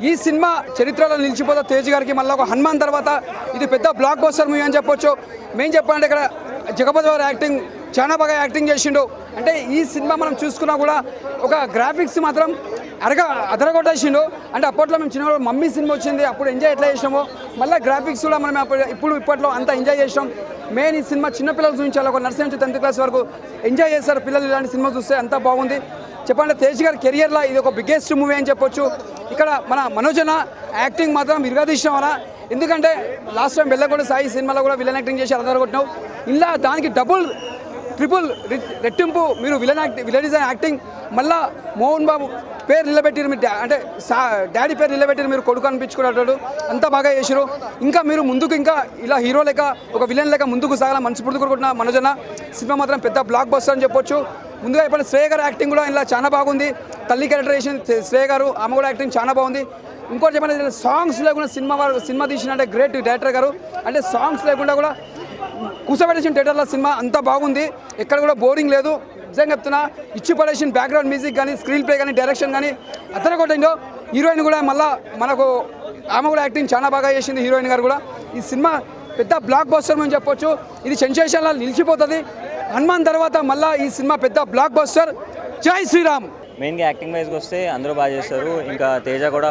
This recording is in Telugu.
ఈ సినిమా చరిత్రలో నిలిచిపోతా తేజ్ గారికి మళ్ళీ ఒక హనుమాన్ తర్వాత ఇది పెద్ద బ్లాక్ బస్టర్ మూవీ అని చెప్పొచ్చు. మేము చెప్పాలంటే ఇక్కడ జగపతి వారి యాక్టింగ్ చాలా బాగా యాక్టింగ్ చేసిండు. అంటే ఈ సినిమా మనం చూసుకున్నా కూడా ఒక గ్రాఫిక్స్ మాత్రం అదరగొట్టేసిండు. అంటే అప్పట్లో మేము చిన్నప్పుడు మమ్మీ సినిమా వచ్చింది, అప్పుడు ఎంజాయ్ ఎట్లా చేసినామో మళ్ళీ గ్రాఫిక్స్ కూడా మనం ఇప్పట్లో అంతా ఎంజాయ్ చేసాం. మెయిన్ ఈ సినిమా చిన్నపిల్లలు చూపించాలి, ఒక నర్సరీ నుంచి 10th క్లాస్ వరకు ఎంజాయ్ చేస్తారు పిల్లలు. ఇలాంటి సినిమా చూస్తే అంతా బాగుంది. చెప్పండి తేజ్ గారి కెరియర్లో ఇది ఒక బిగ్గెస్ట్ మూవీ అని చెప్పొచ్చు. ఇక్కడ మన మనోజన యాక్టింగ్ మాత్రం ఇరగదీసిన వల్ల, ఎందుకంటే లాస్ట్ టైం బెల్లగొండ సాయి సినిమాలో కూడా విలన్ యాక్టింగ్ చేసి అదరగొట్టినావు. ఇలా దానికి డబుల్ ట్రిపుల్ రెట్టింపు మీరు విలనిజం యాక్టింగ్. మళ్ళా మోహన్ బాబు పేరు నిలబెట్టిరు, మీరు అంటే డాడీ పేరు నిలబెట్టిరు, మీరు కొడుకు అనిపించుకునేటట్టు అంతా బాగా చేసిరు. ఇంకా మీరు ముందుకు ఇంకా ఇలా హీరో లెక్క ఒక విలన్ లెక్క ముందుకు సాగాల మనస్ఫూర్తి కోరుకుంటున్న మనోజన. సినిమా మాత్రం పెద్ద బ్లాక్ బస్టర్ అని చెప్పొచ్చు. ముందుగా ఇప్పుడు శ్రేయ గారు యాక్టింగ్ కూడా ఇలా చాలా బాగుంది. తల్లి క్యారెక్టర్ చేసిన శ్రేయ గారు, ఆమె కూడా యాక్టింగ్ చాలా బాగుంది. ఇంకోటి చెప్పండి, సాంగ్స్ లేకుండా సినిమా తీసిన గ్రేట్ డైరెక్టర్ గారు. అంటే సాంగ్స్ లేకుండా కూడా కూర్చోబెట్టేసిన థియేటర్లో సినిమా అంతా బాగుంది, ఎక్కడ కూడా బోరింగ్ లేదు. నిజంగా చెప్తున్నా, ఇచ్చి పడేసిన బ్యాక్గ్రౌండ్ మ్యూజిక్ కానీ, స్క్రీన్ ప్లే కానీ, డైరెక్షన్ కానీ అతను కొట్టిందో. హీరోయిన్ కూడా మళ్ళీ మనకు ఆమె కూడా యాక్టింగ్ చాలా బాగా చేసింది, హీరోయిన్ గారు కూడా. ఈ సినిమా పెద్ద బ్లాక్ బస్టర్ అని చెప్పొచ్చు. ఇది సెన్సేషన్లో నిలిచిపోతుంది. హనుమాన్ తర్వాత మళ్ళీ ఈ సినిమా పెద్ద బ్లాక్ బస్టర్. జై శ్రీరామ్. మెయిన్గా యాక్టింగ్ వైజ్కి వస్తే అందరూ బాగా చేస్తారు. ఇంకా తేజ కూడా